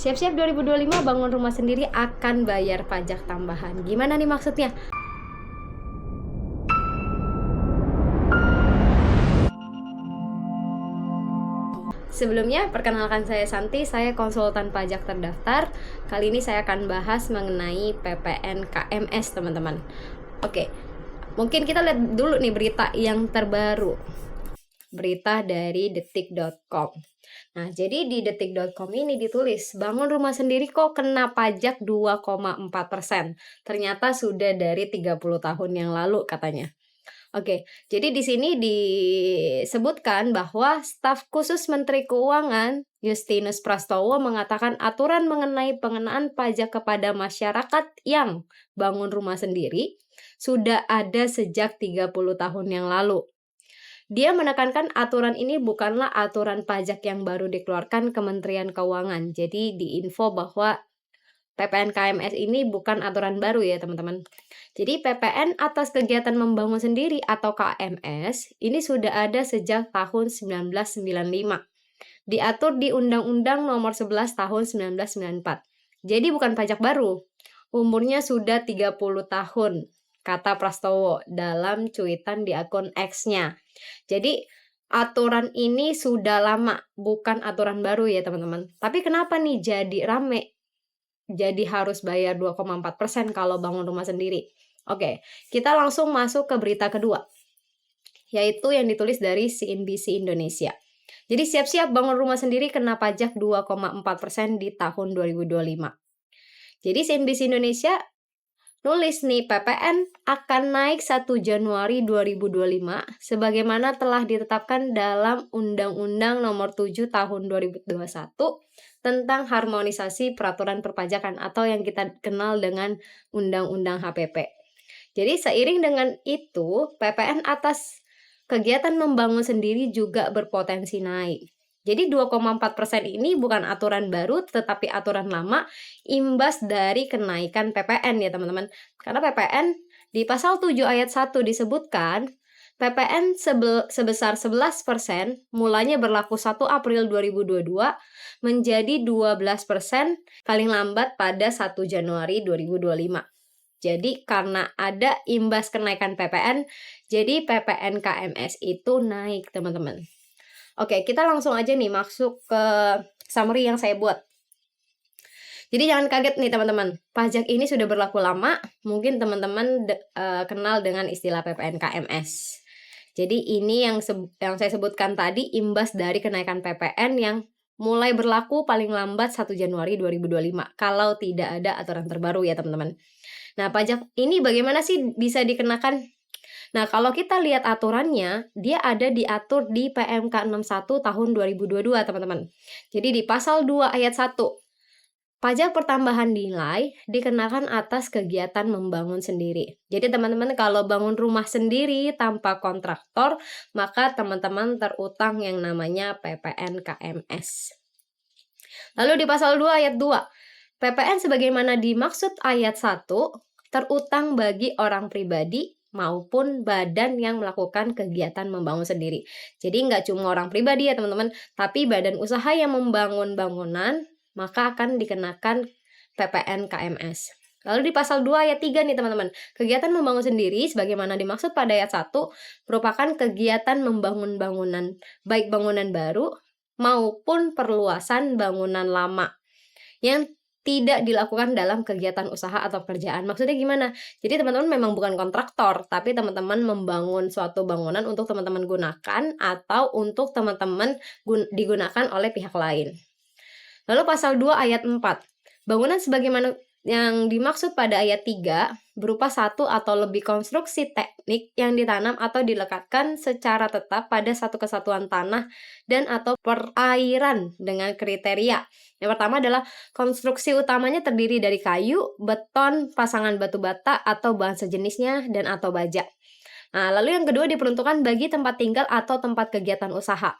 Siap-siap 2025 bangun rumah sendiri akan bayar pajak tambahan. Gimana nih maksudnya? Sebelumnya, perkenalkan saya Santi, saya konsultan pajak terdaftar. Kali ini saya akan bahas mengenai PPN KMS, teman-teman. Oke, mungkin kita lihat dulu nih berita yang terbaru. Berita dari detik.com. Nah, jadi di detik.com ini ditulis, bangun rumah sendiri kok kena pajak 2,4%. Ternyata sudah dari 30 tahun yang lalu katanya. Oke, jadi di sini disebutkan bahwa staf khusus Menteri Keuangan Justinus Prastowo mengatakan aturan mengenai pengenaan pajak kepada masyarakat yang bangun rumah sendiri sudah ada sejak 30 tahun yang lalu. Dia menekankan aturan ini bukanlah aturan pajak yang baru dikeluarkan Kementerian Keuangan. Jadi diinfo bahwa PPN KMS ini bukan aturan baru ya teman-teman. Jadi PPN atas kegiatan membangun sendiri atau KMS ini sudah ada sejak tahun 1995. Diatur di Undang-Undang Nomor 11 Tahun 1994. Jadi bukan pajak baru. Umurnya sudah 30 tahun, kata Prastowo dalam cuitan di akun X-nya. Jadi aturan ini sudah lama, bukan aturan baru ya teman-teman. Tapi kenapa nih jadi rame? Jadi harus bayar 2,4% kalau bangun rumah sendiri. Oke, kita langsung masuk ke berita kedua, yaitu yang ditulis dari CNBC Indonesia. Jadi siap-siap bangun rumah sendiri kena pajak 2,4% di tahun 2025. Jadi CNBC Indonesia nulis nih, PPN akan naik 1 Januari 2025 sebagaimana telah ditetapkan dalam Undang-Undang Nomor 7 Tahun 2021 tentang harmonisasi peraturan perpajakan atau yang kita kenal dengan Undang-Undang HPP. Jadi seiring dengan itu, PPN atas kegiatan membangun sendiri juga berpotensi naik. Jadi 2,4% ini bukan aturan baru tetapi aturan lama imbas dari kenaikan PPN ya teman-teman. Karena PPN di pasal 7 ayat 1 disebutkan PPN sebesar 11% mulanya berlaku 1 April 2022 menjadi 12% paling lambat pada 1 Januari 2025. Jadi karena ada imbas kenaikan PPN, jadi PPN KMS itu naik teman-teman. Oke, kita langsung aja nih masuk ke summary yang saya buat. Jadi jangan kaget nih teman-teman, pajak ini sudah berlaku lama, mungkin teman-teman kenal dengan istilah PPN KMS. Jadi ini yang saya sebutkan tadi imbas dari kenaikan PPN yang mulai berlaku paling lambat 1 Januari 2025 kalau tidak ada aturan terbaru ya teman-teman. Nah, pajak ini bagaimana sih bisa dikenakan? Nah, kalau kita lihat aturannya, dia ada diatur di PMK 61 tahun 2022, teman-teman. Jadi di pasal 2 ayat 1, pajak pertambahan nilai dikenakan atas kegiatan membangun sendiri. Jadi teman-teman kalau bangun rumah sendiri tanpa kontraktor, maka teman-teman terutang yang namanya PPN KMS. Lalu di pasal 2 ayat 2, PPN sebagaimana dimaksud ayat 1, terutang bagi orang pribadi maupun badan yang melakukan kegiatan membangun sendiri. Jadi nggak cuma orang pribadi ya teman-teman, tapi badan usaha yang membangun bangunan, maka akan dikenakan PPN KMS. Lalu di pasal 2 ayat 3 nih teman-teman, kegiatan membangun sendiri sebagaimana dimaksud pada ayat 1, merupakan kegiatan membangun bangunan, baik bangunan baru maupun perluasan bangunan lama yang tidak dilakukan dalam kegiatan usaha atau pekerjaan. Maksudnya gimana? Jadi teman-teman memang bukan kontraktor, tapi teman-teman membangun suatu bangunan untuk teman-teman gunakan atau untuk teman-teman digunakan oleh pihak lain. Lalu pasal 2 ayat 4, bangunan sebagaimana yang dimaksud pada ayat 3 berupa satu atau lebih konstruksi teknik yang ditanam atau dilekatkan secara tetap pada satu kesatuan tanah dan atau perairan dengan kriteria. Yang pertama adalah konstruksi utamanya terdiri dari kayu, beton, pasangan batu bata atau bahan sejenisnya dan atau baja. Nah, lalu yang kedua diperuntukkan bagi tempat tinggal atau tempat kegiatan usaha.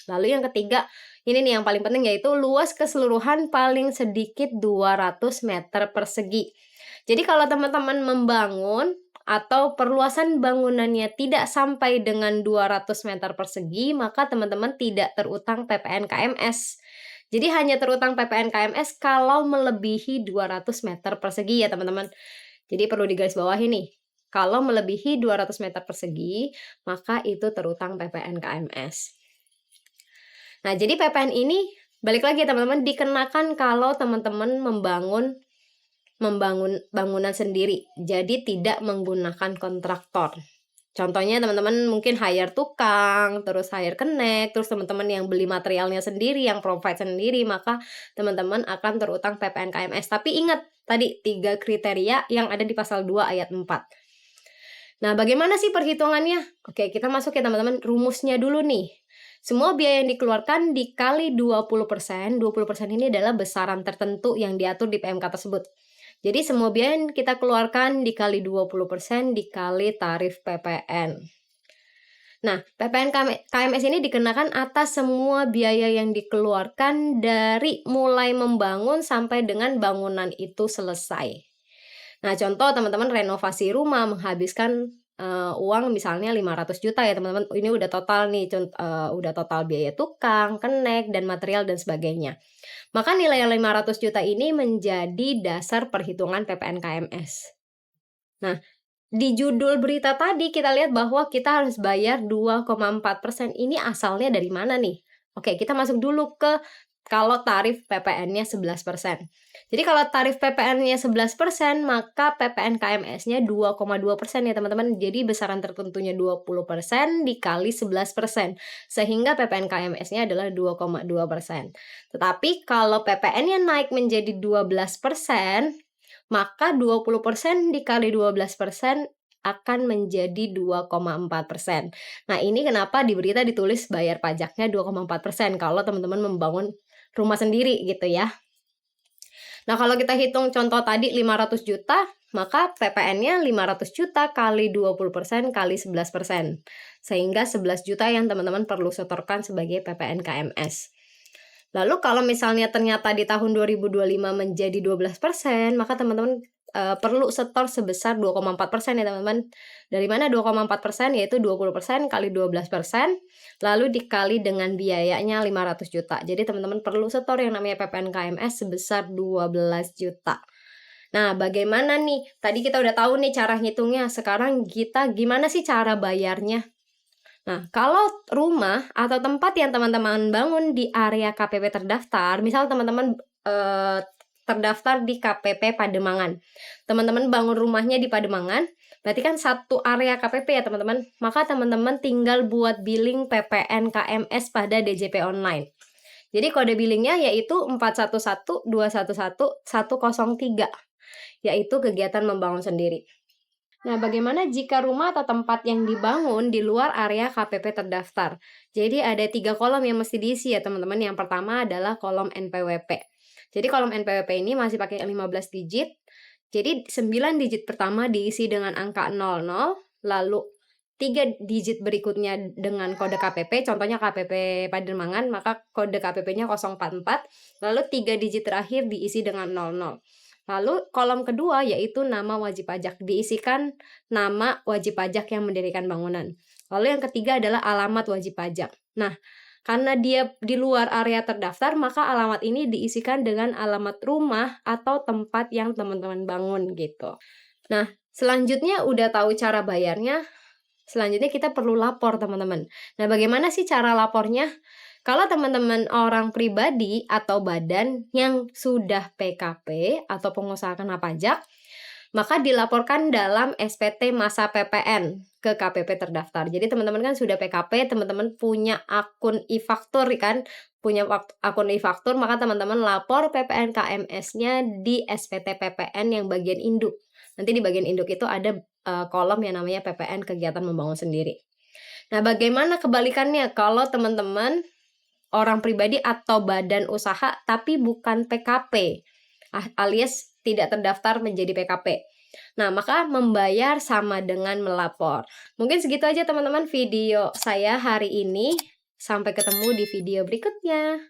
Lalu yang ketiga, ini nih yang paling penting yaitu luas keseluruhan paling sedikit 200 meter persegi. Jadi kalau teman-teman membangun atau perluasan bangunannya tidak sampai dengan 200 meter persegi, maka teman-teman tidak terutang PPN KMS. Jadi hanya terutang PPN KMS kalau melebihi 200 meter persegi ya teman-teman. Jadi perlu digarisbawahi nih. Kalau melebihi 200 meter persegi, maka itu terutang PPN KMS. Nah, jadi PPN ini balik lagi teman-teman dikenakan kalau teman-teman membangun bangunan sendiri. Jadi tidak menggunakan kontraktor. Contohnya teman-teman mungkin hire tukang, terus hire kenek, terus teman-teman yang beli materialnya sendiri, yang provide sendiri, maka teman-teman akan terutang PPN KMS. Tapi ingat tadi 3 kriteria yang ada di pasal 2 ayat 4. Nah, bagaimana sih perhitungannya? Oke, kita masuk ya teman-teman, rumusnya dulu nih. Semua biaya yang dikeluarkan dikali 20%, 20% ini adalah besaran tertentu yang diatur di PMK tersebut. Jadi semua biaya yang kita keluarkan dikali 20% dikali tarif PPN. Nah, PPN KMS ini dikenakan atas semua biaya yang dikeluarkan dari mulai membangun sampai dengan bangunan itu selesai. Nah, contoh teman-teman renovasi rumah menghabiskan uang misalnya 500 juta ya teman-teman. Ini udah total nih, udah total biaya tukang, kenek, dan material dan sebagainya. Maka nilai 500 juta ini menjadi dasar perhitungan PPN KMS. Nah, di judul berita tadi kita lihat bahwa kita harus bayar 2,4%. Ini asalnya dari mana nih? Oke, kita masuk dulu ke kalau tarif PPN-nya 11%. Jadi kalau tarif PPN-nya 11%, maka PPN KMS-nya 2,2% ya teman-teman. Jadi besaran tertentunya 20% dikali 11%. Sehingga PPN KMS-nya adalah 2,2%. Tetapi kalau PPN-nya naik menjadi 12%, maka 20% dikali 12% akan menjadi 2,4%. Nah, ini kenapa di berita ditulis bayar pajaknya 2,4% kalau teman-teman membangun rumah sendiri gitu ya. Nah, kalau kita hitung contoh tadi 500 juta, maka PPN-nya 500 juta kali 20% kali 11%. Sehingga 11 juta yang teman-teman perlu setorkan sebagai PPN KMS. Lalu kalau misalnya ternyata di tahun 2025 menjadi 12%, maka teman-teman perlu setor sebesar 2,4% ya teman-teman. Dari mana 2,4%? Yaitu 20% kali 12%, lalu dikali dengan biayanya 500 juta. Jadi teman-teman perlu setor yang namanya PPN KMS sebesar 12 juta. Nah, bagaimana nih? Tadi kita udah tahu nih cara ngitungnya. Sekarang kita gimana sih cara bayarnya? Nah, kalau rumah atau tempat yang teman-teman bangun di area KPP terdaftar, misal teman-teman terdaftar di KPP Pademangan. Teman-teman bangun rumahnya di Pademangan, berarti kan satu area KPP ya teman-teman. Maka teman-teman tinggal buat billing PPN KMS pada DJP online. Jadi kode billingnya yaitu 411211-103, yaitu kegiatan membangun sendiri. Nah, bagaimana jika rumah atau tempat yang dibangun di luar area KPP terdaftar? Jadi ada 3 kolom yang mesti diisi ya teman-teman. Yang pertama adalah kolom NPWP. Jadi kolom NPWP ini masih pakai 15 digit. Jadi 9 digit pertama diisi dengan angka 00, lalu 3 digit berikutnya dengan kode KPP, contohnya KPP Pademangan, maka kode KPP-nya 044, lalu 3 digit terakhir diisi dengan 00. Lalu kolom kedua yaitu nama wajib pajak, diisikan nama wajib pajak yang mendirikan bangunan. Lalu yang ketiga adalah alamat wajib pajak. Nah, karena dia di luar area terdaftar, maka alamat ini diisikan dengan alamat rumah atau tempat yang teman-teman bangun gitu. Nah, selanjutnya udah tahu cara bayarnya, selanjutnya kita perlu lapor teman-teman. Nah, bagaimana sih cara lapornya? Kalau teman-teman orang pribadi atau badan yang sudah PKP atau pengusaha kena pajak, maka dilaporkan dalam SPT masa PPN ke KPP terdaftar. Jadi teman-teman kan sudah PKP, teman-teman punya akun e-faktur kan, punya akun e-faktur, maka teman-teman lapor PPN KMS-nya di SPT PPN yang bagian induk. Nanti di bagian induk itu ada kolom yang namanya PPN kegiatan membangun sendiri. Nah, bagaimana kebalikannya kalau teman-teman orang pribadi atau badan usaha tapi bukan PKP alias tidak terdaftar menjadi PKP? Nah, maka membayar sama dengan melapor. Mungkin segitu aja teman-teman video saya hari ini. Sampai ketemu di video berikutnya.